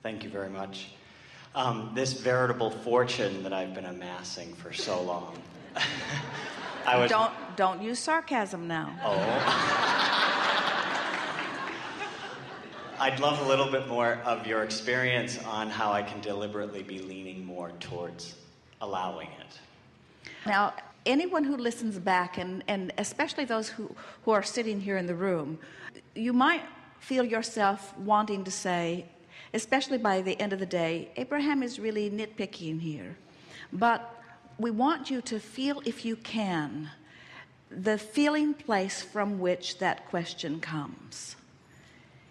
Thank you very much. This veritable fortune that I've been amassing for so long. Don't use sarcasm now. Oh. I'd love a little bit more of your experience on how I can deliberately be leaning more towards allowing it. Now, anyone who listens back, and especially those who are sitting here in the room, you might feel yourself wanting to say, especially by the end of the day, Abraham is really nitpicking here. But we want you to feel, if you can, the feeling place from which that question comes.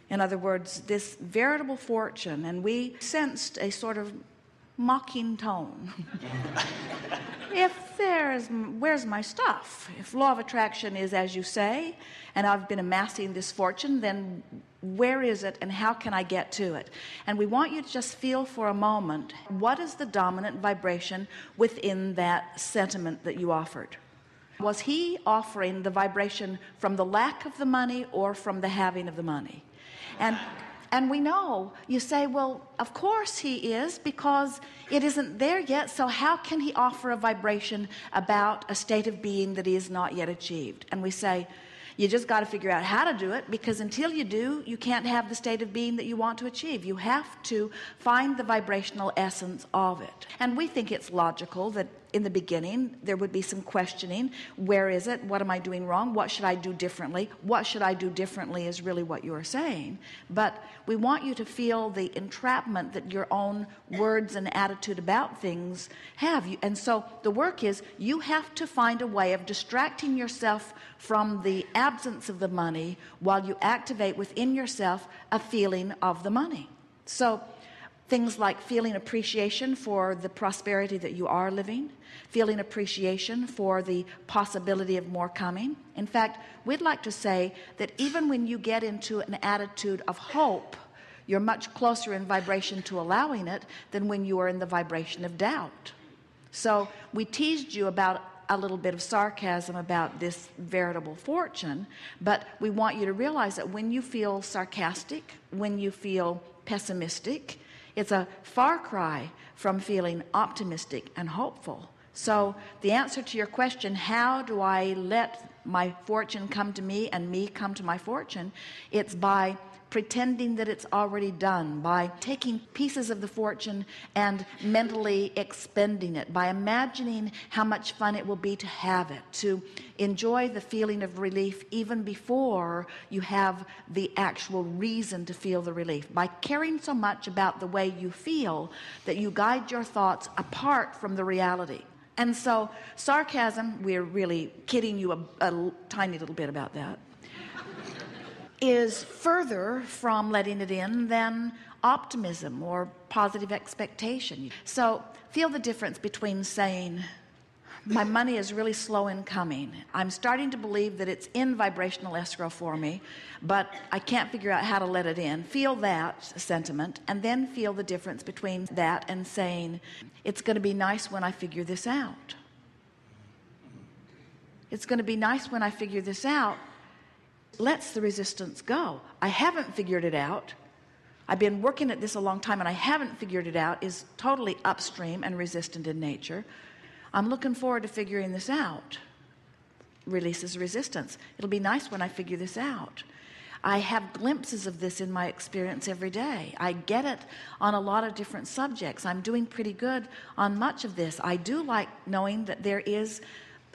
In other words, this veritable fortune, and we sensed a sort of mocking tone. Where's my stuff? If law of attraction is as you say, and I've been amassing this fortune, then where is it and how can I get to it? And we want you to just feel for a moment, what is the dominant vibration within that sentiment that you offered? Was he offering the vibration from the lack of the money or from the having of the money? And we know, you say, well, of course he is, because it isn't there yet, so how can he offer a vibration about a state of being that he has not yet achieved? And we say, you just got to figure out how to do it, because until you do, you can't have the state of being that you want to achieve. You have to find the vibrational essence of it. And we think it's logical that in the beginning there would be some questioning. Where is it? What am I doing wrong? What should I do differently? What should I do differently is really what you are saying. But we want you to feel the entrapment that your own words and attitude about things have. And so the work is, you have to find a way of distracting yourself from the absence of the money while you activate within yourself a feeling of the money. So things like feeling appreciation for the prosperity that you are living, feeling appreciation for the possibility of more coming. In fact, we'd like to say that even when you get into an attitude of hope, you're much closer in vibration to allowing it than when you are in the vibration of doubt. So we teased you about a little bit of sarcasm about this veritable fortune, but we want you to realize that when you feel sarcastic, when you feel pessimistic, it's a far cry from feeling optimistic and hopeful. So the answer to your question, how do I let my fortune come to me and me come to my fortune? It's by pretending that it's already done, by taking pieces of the fortune and mentally expending it, by imagining how much fun it will be to have it, to enjoy the feeling of relief even before you have the actual reason to feel the relief, by caring so much about the way you feel that you guide your thoughts apart from the reality. And so sarcasm, we're really kidding you a tiny little bit about that, is further from letting it in than optimism or positive expectation. So feel the difference between saying, my money is really slow in coming. I'm starting to believe that it's in vibrational escrow for me, but I can't figure out how to let it in. Feel that sentiment, and then feel the difference between that and saying, it's going to be nice when I figure this out. It's going to be nice when I figure this out. Lets the resistance go. I haven't figured it out. I've been working at this a long time and I haven't figured it out is totally upstream and resistant in nature. I'm looking forward to figuring this out. Releases resistance. It'll be nice when I figure this out. I have glimpses of this in my experience every day. I get it on a lot of different subjects. I'm doing pretty good on much of this. I do like knowing that there is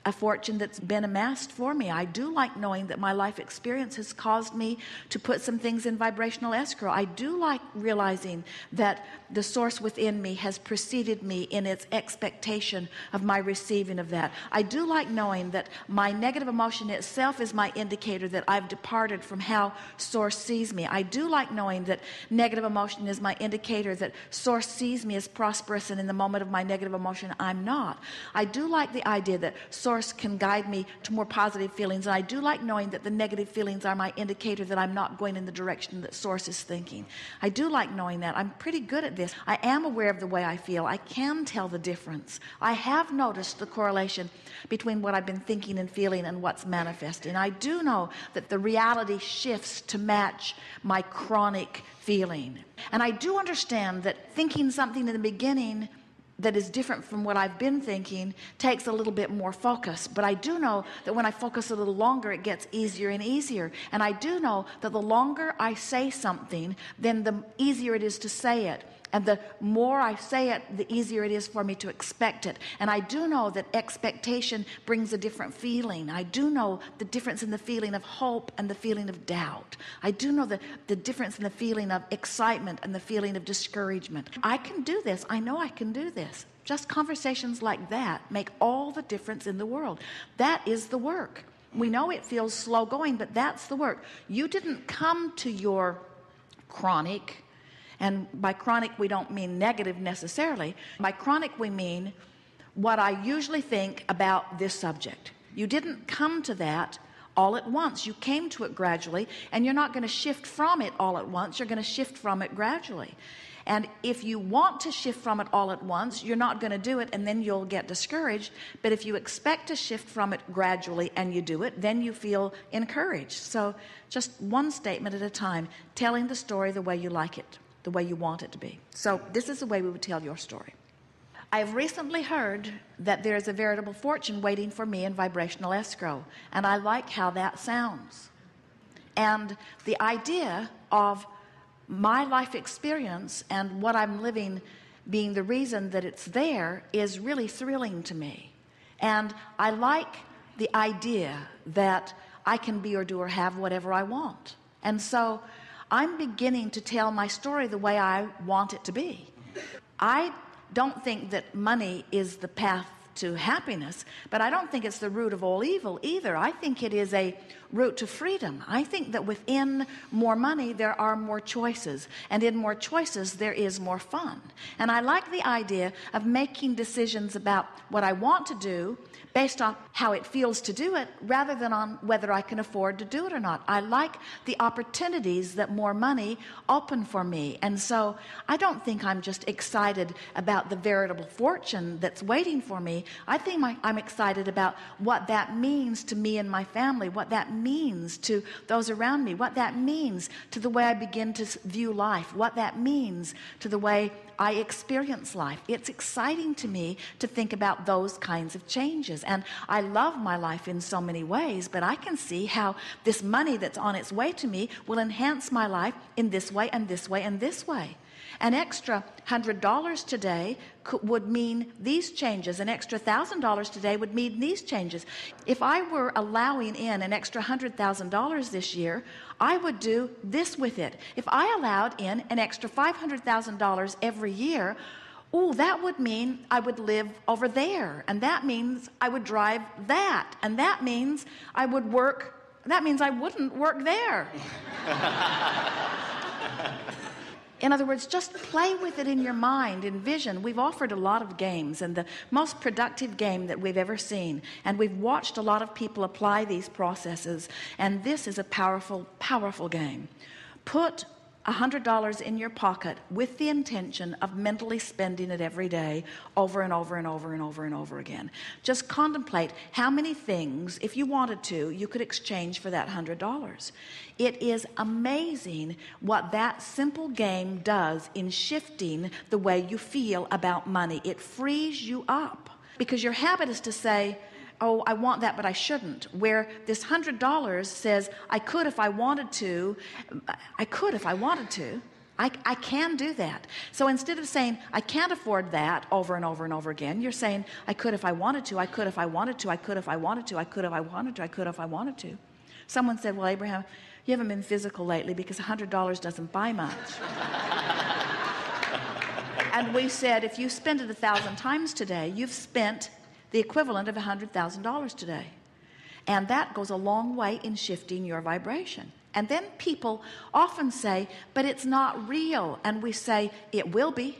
a fortune that's been amassed for me. I do like knowing that my life experience has caused me to put some things in vibrational escrow. I do like realizing that the source within me has preceded me in its expectation of my receiving of that. I do like knowing that my negative emotion itself is my indicator that I've departed from how source sees me. I do like knowing that negative emotion is my indicator that source sees me as prosperous, and in the moment of my negative emotion I'm not. I do like the idea that source can guide me to more positive feelings, and I do like knowing that the negative feelings are my indicator that I'm not going in the direction that source is thinking. I do do like knowing that. I'm pretty good at this. I am aware of the way I feel. I can tell the difference. I have noticed the correlation between what I've been thinking and feeling and what's manifesting. I do know that the reality shifts to match my chronic feeling. And I do understand that thinking something in the beginning that is different from what I've been thinking takes a little bit more focus. But I do know that when I focus a little longer, it gets easier and easier. And I do know that the longer I say something, then the easier it is to say it. And the more I say it, the easier it is for me to expect it. And I do know that expectation brings a different feeling. I do know the difference in the feeling of hope and the feeling of doubt. I do know the difference in the feeling of excitement and the feeling of discouragement. I can do this. I know I can do this. Just conversations like that make all the difference in the world. That is the work. We know it feels slow going, but that's the work. You didn't come to your chronic. And by chronic, we don't mean negative necessarily. By chronic, we mean what I usually think about this subject. You didn't come to that all at once. You came to it gradually, and you're not going to shift from it all at once. You're going to shift from it gradually. And if you want to shift from it all at once, you're not going to do it, and then you'll get discouraged. But if you expect to shift from it gradually and you do it, then you feel encouraged. So just one statement at a time, telling the story the way you like it, the way you want it to be. So this is the way we would tell your story. I've recently heard that there is a veritable fortune waiting for me in vibrational escrow, and I like how that sounds. And the idea of my life experience and what I'm living being the reason that it's there is really thrilling to me. And I like the idea that I can be or do or have whatever I want. And so I'm beginning to tell my story the way I want it to be. I don't think that money is the path to happiness, but I don't think it's the root of all evil either. I think it is a route to freedom. I think that within more money, there are more choices, and in more choices, there is more fun. And I like the idea of making decisions about what I want to do based on how it feels to do it, rather than on whether I can afford to do it or not. I like the opportunities that more money open for me. And so I don't think I'm just excited about the veritable fortune that's waiting for me. I think I'm excited about what that means to me and my family, what that means to those around me, what that means to the way I begin to view life, what that means to the way I experience life. It's exciting to me to think about those kinds of changes. And I love my life in so many ways, but I can see how this money that's on its way to me will enhance my life in this way and this way and this way. An extra $100 today would mean these changes. An extra $1,000 today would mean these changes. If I were allowing in an extra $100,000 this year, I would do this with it. If I allowed in an extra $500,000 every year, that would mean I would live over there. And that means I would drive that. And that means I would work, that means I wouldn't work there. In other words, just play with it in your mind, envision. We've offered a lot of games, and the most productive game that we've ever seen. And we've watched a lot of people apply these processes, and this is a powerful, powerful game. Put $100 in your pocket with the intention of mentally spending it every day over and over and over and over and over again. Just contemplate how many things, if you wanted to, you could exchange for that $100. It is amazing what that simple game does in shifting the way you feel about money. It frees you up, because your habit is to say, oh, I want that, but I shouldn't. Where this $100 says, I could if I wanted to, I could if I wanted to. I can do that. So instead of saying, I can't afford that over and over and over again, you're saying, I could if I wanted to, I could if I wanted to, I could if I wanted to, I could if I wanted to, I could if I wanted to. Someone said, well, Abraham, you haven't been physical lately because $100 doesn't buy much. And we said, if you spend it 1,000 times today, you've spent the equivalent of $100,000 today. And that goes a long way in shifting your vibration. And then people often say, but it's not real. And we say, it will be.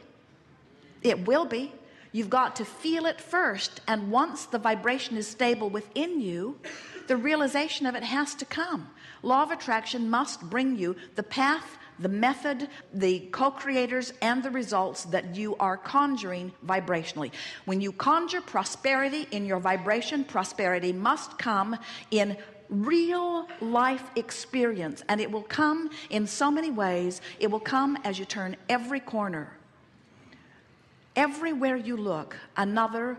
It will be. You've got to feel it first. And once the vibration is stable within you, the realization of it has to come. Law of attraction must bring you the path the method, the co-creators, and the results that you are conjuring vibrationally. When you conjure prosperity in your vibration, prosperity must come in real life experience, and it will come in so many ways. It will come as you turn every corner. Everywhere you look, another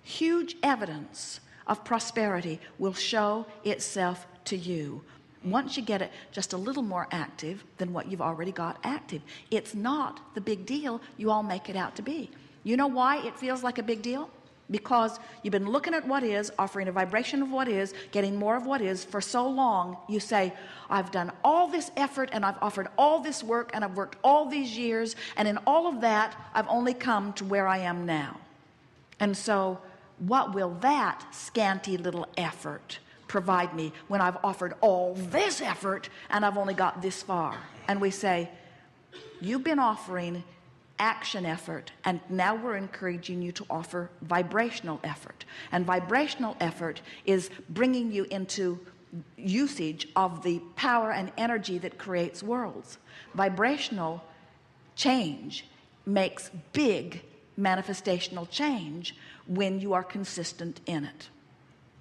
huge evidence of prosperity will show itself to you once you get it just a little more active than what you've already got active. It's not the big deal you all make it out to be. You know why it feels like a big deal? Because you've been looking at what is, offering a vibration of what is, getting more of what is for so long. You say, I've done all this effort, and I've offered all this work, and I've worked all these years, and in all of that I've only come to where I am now. And so what will that scanty little effort provide me when I've offered all this effort and I've only got this far? And we say, you've been offering action effort, and now we're encouraging you to offer vibrational effort. And vibrational effort is bringing you into usage of the power and energy that creates worlds. Vibrational change makes big manifestational change when you are consistent in it.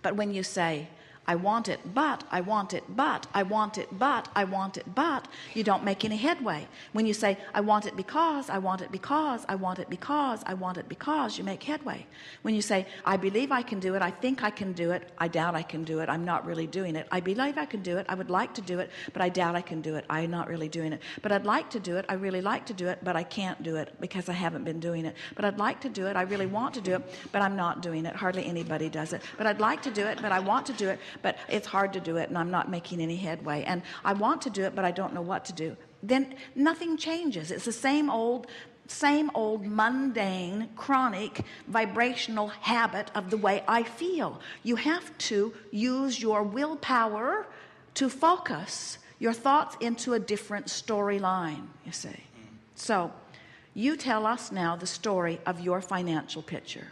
But when you say, I want it, but I want it, but I want it, but I want it, but you don't make any headway. When you say, I want it because, I want it because, I want it because, I want it because, you make headway. When you say, I believe I can do it, I think I can do it, I doubt I can do it, I'm not really doing it. I believe I can do it, I would like to do it, but I doubt I can do it, I'm not really doing it. But I'd like to do it, I really like to do it, but I can't do it because I haven't been doing it. But I'd like to do it, I really want to do it, but I'm not doing it. Hardly anybody does it. But I'd like to do it, but I want to do it, but it's hard to do it, and I'm not making any headway. And I want to do it, but I don't know what to do. Then nothing changes. It's the same old mundane, chronic, vibrational habit of the way I feel. You have to use your willpower to focus your thoughts into a different storyline, you see. So you tell us now the story of your financial picture.